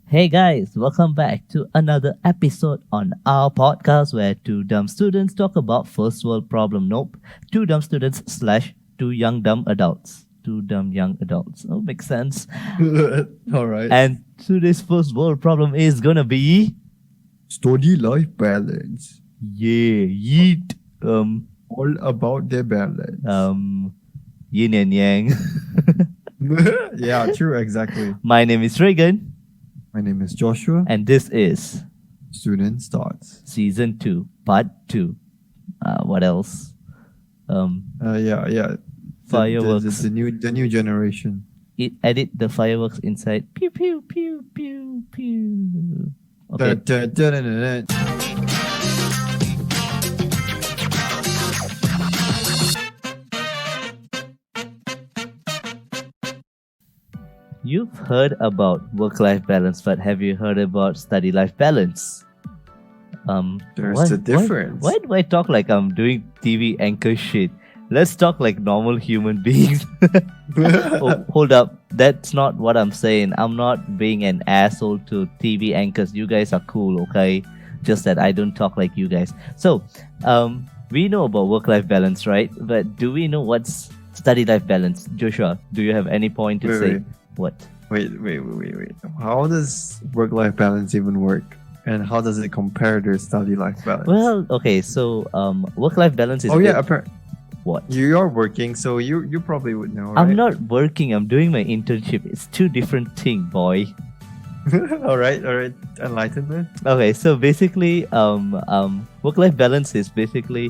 Hey guys, welcome back to another episode on our podcast where two dumb students talk about first world problem. Nope, two dumb students slash two young dumb adults. Two dumb young adults. Oh, makes sense. All right. And today's first world problem is gonna be Study life balance. yeet. All about the balance. Yin and yang. Yeah, true, exactly. My name is Reagan, My name is Joshua. and this is Student Thoughts. season 2, part 2. What else? Yeah. Fireworks. The new generation. Edit the fireworks inside. Pew pew pew pew pew. Okay. Dun, dun, dun, dun, dun. You've heard about work-life balance, but have you heard about study-life balance? There's a difference. Why do I talk like I'm doing TV anchor shit? Let's talk like normal human beings. Oh, hold up. That's not what I'm saying. I'm not being an asshole to TV anchors. You guys are cool, okay? Just that I don't talk like you guys. So, we know about work-life balance, right? But do we know what's study-life balance? Joshua, do you have any point to say? Wait. What? Wait. How does work-life balance even work? And how does it compare to study-life balance? Well, okay, so work-life balance is what? You're working, so you probably would know, right? I'm not working, I'm doing my internship. It's two different things, boy. all right. Enlightenment. Okay, so basically, work-life balance is basically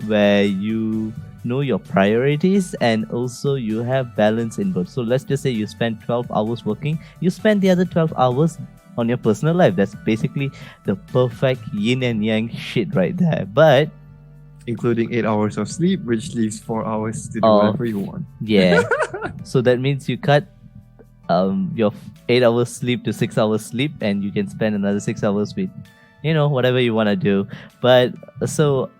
where you know your priorities and also you have balance in both. So let's just say you spend 12 hours working, you spend the other 12 hours on your personal life. That's basically the perfect yin and yang shit right there. But Including 8 hours of sleep, which leaves 4 hours to do Oh. whatever you want. yeah, so that means you cut your 8 hours sleep to 6 hours sleep, and you can spend another 6 hours with whatever you want to do. But so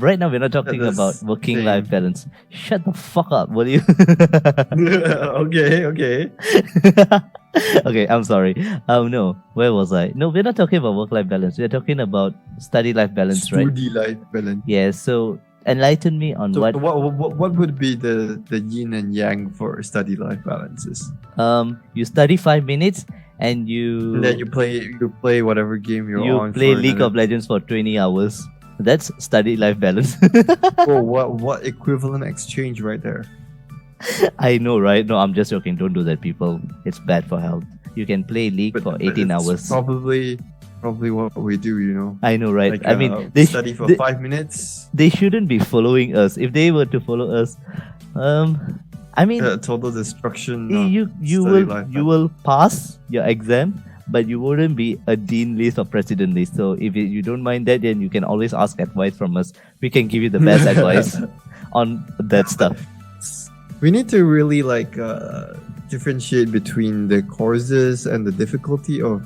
right now we're not talking That's about working life same. balance. Shut the fuck up, will you? okay. Okay, I'm sorry. No, where was I? No, we're not talking about work life balance. We're talking about study life balance, right? Study life balance. Yeah, so enlighten me on So what what would be the yin and yang for study life balances? you study 5 minutes and you And then you play whatever game you're you on. play for League of another- Legends for 20 hours. That's study life balance. Oh, what equivalent exchange right there? I know, right? No, I'm just joking. Don't do that, people. It's bad for health. You can play League for 18 it's hours. Probably what we do, you know. I know, right? Like, I mean, they study for they, 5 minutes. they shouldn't be following us. If they were to follow us, I mean, Total destruction. of you study life will pass your exam, but you wouldn't be a dean list or president list. So if you don't mind that, then you can always ask advice from us. We can give you the best advice on that stuff. We need to really differentiate between the courses and the difficulty of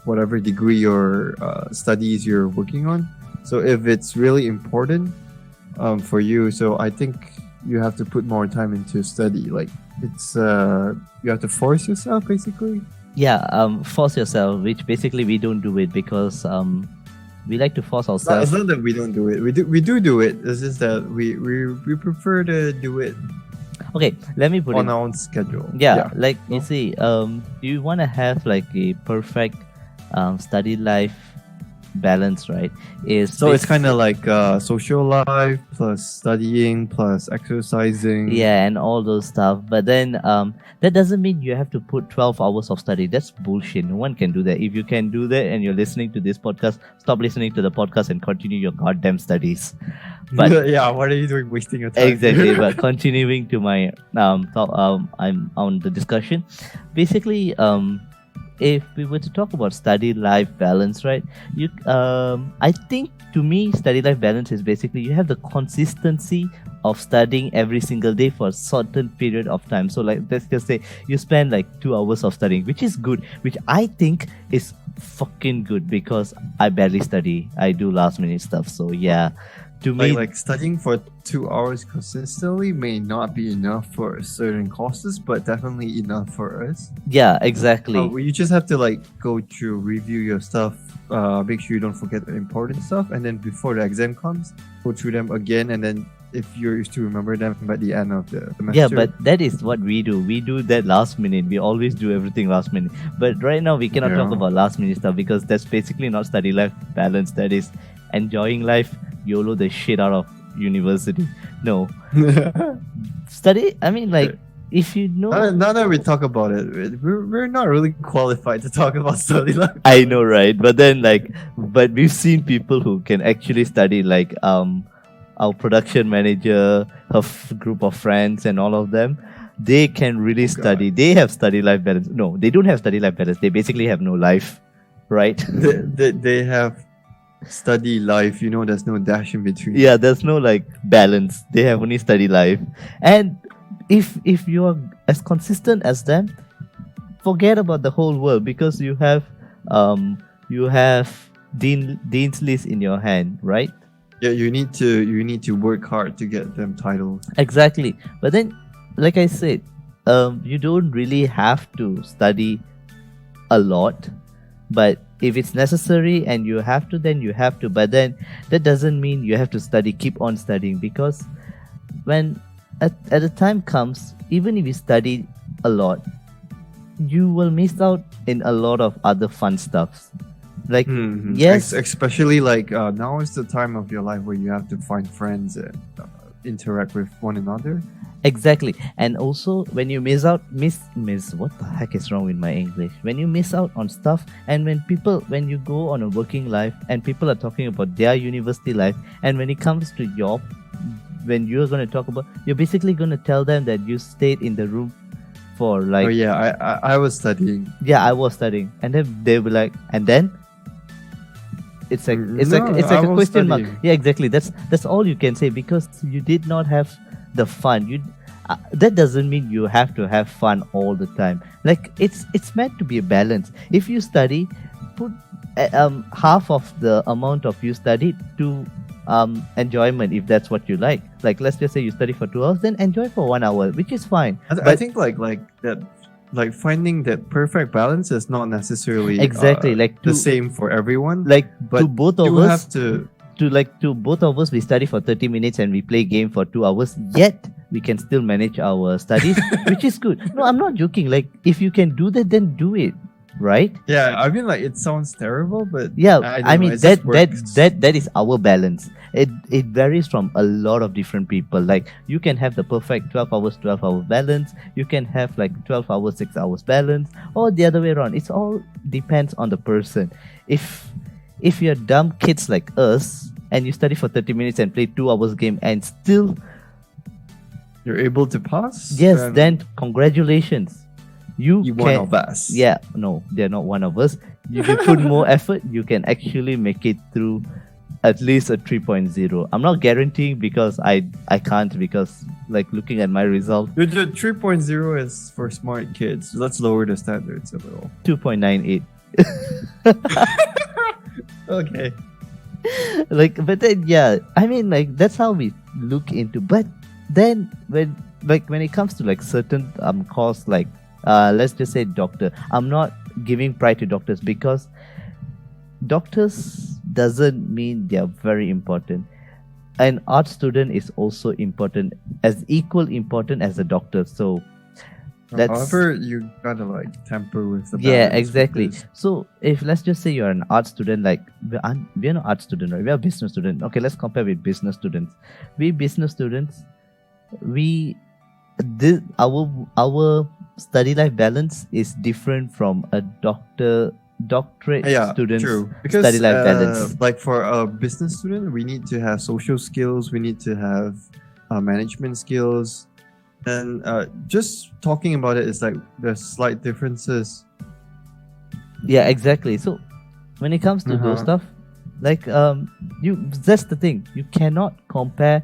whatever degree or studies you're working on. So if it's really important for you, so I think you have to put more time into study. Like it's you have to force yourself basically. Yeah, force yourself, which basically we don't do it because we like to force ourselves. It's not that we don't do it. We do it. It's just that we prefer to do it Okay, let me put on it. our own schedule. Yeah, like you No? see, you want to have like a perfect study life balance, right? So it's kind of like social life plus studying plus exercising. yeah, and all those stuff. But then that doesn't mean you have to put 12 hours of study. That's bullshit. No one can do that. If you can do that and you're listening to this podcast, stop listening to the podcast and continue your goddamn studies. But yeah, what are you doing wasting your time? exactly. But continuing to my I'm on the discussion. Basically, if we were to talk about study life balance, right? I think to me, study life balance is basically you have the consistency of studying every single day for a certain period of time. So, like, let's just say you spend like 2 hours of studying, which is good, which I think is fucking good because I barely study. I do last minute stuff. So, yeah. To me, like studying for 2 hours consistently may not be enough for certain courses, but definitely enough for us. yeah, exactly. You just have to like go through, review your stuff, make sure you don't forget the important stuff, and then before the exam comes, go through them again, and then if you're used to remember them by the end of the semester. Yeah, but that is what we do. We do that last minute. We always do everything last minute. But right now, we cannot talk Yeah. about last minute stuff because that's basically not study life balance. That is enjoying life, YOLO the shit out of university. No. Study, I mean, like, if you know. Now that we talk about it, we're not really qualified to talk about study life. I know, right? But then, like, but we've seen people who can actually study, like, our production manager, her group of friends, and all of them. They can really study. They have study life balance. No, they don't have study life balance. They basically have no life, right? They have study life. You know, there's no dash in between. Yeah, there's no like balance. They have only study life. And if you are as consistent as them, forget about the whole world because you have dean's list in your hand, right? Yeah, you need to work hard to get them titles. Exactly. But then, like I said, you don't really have to study a lot. But if it's necessary and you have to, then you have to. But then that doesn't mean you have to study, keep on studying. Because when at the time comes, even if you study a lot, you will miss out in a lot of other fun stuffs. Like, yes, Especially like now is the time of your life where you have to find friends and interact with one another. exactly. And also when you miss what the heck is wrong with my English? When you miss out on stuff and when you go on a working life and people are talking about their university life, and when it comes to when you're going to talk about, you're basically going to tell them that you stayed in the room for like, Oh yeah, I was studying. yeah, I was studying, and then they will like, and then it's like it's No, like it's I like a was question mark. studying. Yeah, exactly. That's all you can say because you did not have the fun. That doesn't mean you have to have fun all the time. Like it's meant to be a balance. If you study, put half of the amount of you studied to enjoyment if that's what you like. Like let's just say you study for 2 hours, then enjoy for 1 hour, which is fine. I think like that, like finding that perfect balance is not necessarily Exactly, like the to- same for everyone. Like but to both of you us, have to. to both of us, we study for 30 minutes and we play game for 2 hours, yet we can still manage our studies, which is good. No, I'm not joking. Like if you can do that, then do it, right? Yeah, I mean like it sounds terrible, but Yeah, don't I know, mean it just that works. that is our balance. It varies from a lot of different people. Like you can have the perfect 12 hours 12-hour balance, you can have like 12 hours 6 hours balance, or the other way around. It's all depends on the person. If you're dumb kids like us and you study for 30 minutes and play 2 hours game and still, You're able to pass. yes, then congratulations, you one can. of us. Yeah, no, they're not one of us. You can put more effort, you can actually make it through at least a 3.0. I'm not guaranteeing because I can't, because like looking at my result, The 3.0 is for smart kids. Let's lower the standards a little. 2.98. Okay. Like, but then yeah, I mean like that's how we look into. But then when it comes to like certain course, like let's just say doctor, I'm not giving pride to doctors because doctors doesn't mean they're very important. An art student is also important, as equal important as a doctor. So that's, However, you gotta like temper with the yeah, balance exactly. because- So if let's just say you're an art student, like we're not art student, right? We're a business student. Okay, let's compare with business students. We business students, our study life balance is different from a doctorate Yeah, student's true. Because study life balance. like for a business student, we need to have social skills. We need to have management skills, and just talking about it is like there's slight differences. Yeah, exactly. So when it comes to those stuff, like that's the thing. You cannot compare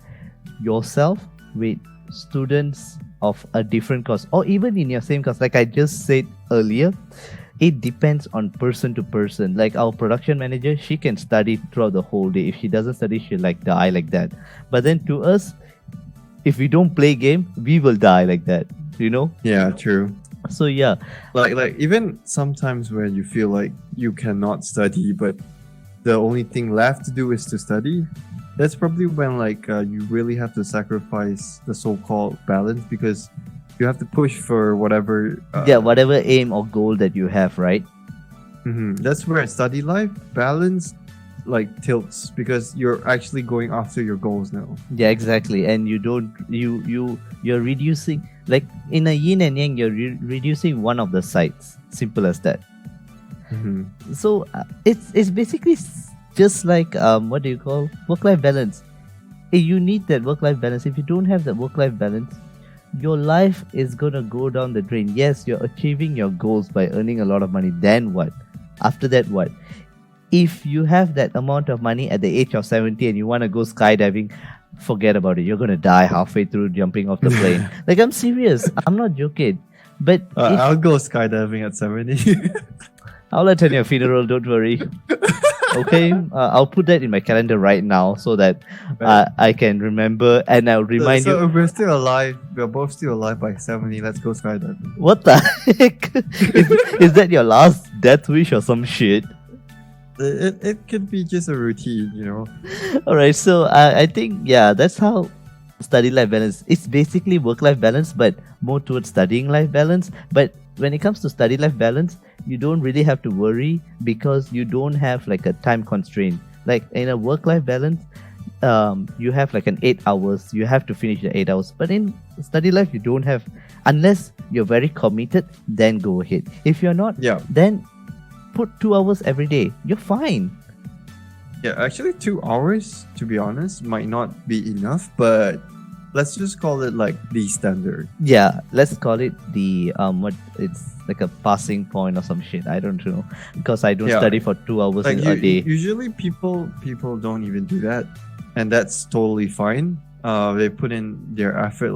yourself with students of a different course or even in your same course. Like I just said earlier, it depends on person to person. Like our production manager, she can study throughout the whole day. If she doesn't study, she'll like die like that. But then to us, if we don't play game, we will die like that. You know? Yeah, true. So yeah, Like even sometimes when you feel like you cannot study, but the only thing left to do is to study, that's probably when you really have to sacrifice the so-called balance, because you have to push for whatever. yeah, whatever aim or goal that you have, right? That's where study life balance tilts, because you're actually going after your goals now. Yeah, exactly. And you don't you're reducing, like in a yin and yang, you're reducing one of the sides. Simple as that. So it's basically just like what do you call work life balance. You need that work life balance. If you don't have that work life balance, your life is gonna go down the drain. Yes, you're achieving your goals by earning a lot of money. Then what? After that, what? If you have that amount of money at the age of 70 and you want to go skydiving, forget about it. You're gonna die halfway through jumping off the plane. Like, I'm serious. I'm not joking. But I'll go skydiving at 70. I'll attend your funeral. Don't worry. Okay, I'll put that in my calendar right now so that I can remember, and I'll remind So you. if we're still alive, we're both still alive by 70. Let's go skydiving. What the heck? Is that your last death wish or some shit? It could be just a routine, All right, so I think that's how study life balance. It's basically work life balance, but more towards studying life balance. But when it comes to study life balance, you don't really have to worry because you don't have like a time constraint. Like in a work life balance, you have like an 8 hours. You have to finish the 8 hours. But in study life, you don't have, unless you're very committed. Then go ahead. If you're not, Yeah. then put 2 hours every day. You're fine. Yeah, actually 2 hours, to be honest, might not be enough, but let's just call it like the standard. Yeah, let's call it the what it's like a passing point or some shit. I don't know because I don't Yeah. study for 2 hours Like a day. usually people don't even do that, and that's totally fine. They put in their effort,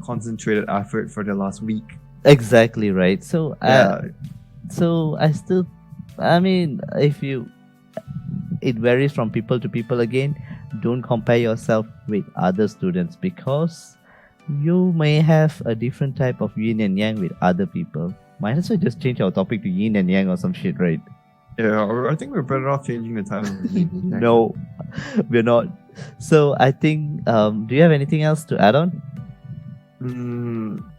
concentrated effort for the last week. Exactly right. So Yeah, so I mean, it varies from people to people again. Don't compare yourself with other students because you may have a different type of yin and yang with other people. Might as well just change our topic to yin and yang or some shit, right? yeah. Or I think we're better off changing the title. No, we're not. So I think, do you have anything else to add on?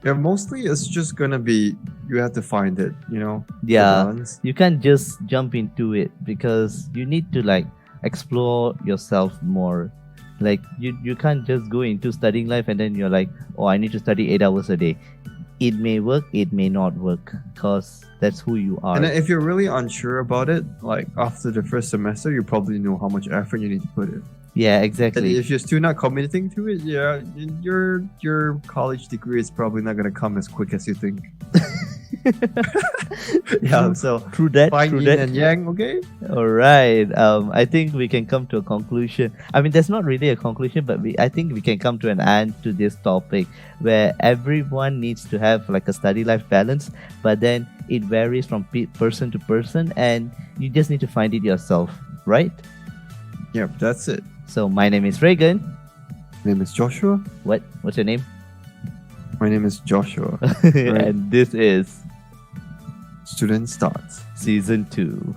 Yeah, mostly it's just gonna be you have to find it, the Yeah, balance. you can't just jump into it because you need to like explore yourself more. Like you can't just go into studying life and then you're like, oh, I need to study 8 hours a day. It may work, it may not work, because that's who you are. And then if you're really unsure about it, like after the first semester, you probably know how much effort you need to put in. Yeah, And exactly. if you're still not committing to it, yeah, your college degree is probably not gonna come as quick as you think. Yeah, so True that. find True yin that. and yang, okay? All right. I think we can come to a conclusion. I mean, there's not really a conclusion, but I think we can come to an end to this topic where everyone needs to have like a study life balance, but then it varies from person to person, and you just need to find it yourself, right? Yep, that's it. So my name is Reagan. My name is Joshua. What's your name? My name is Joshua. And this is Student starts. season 2.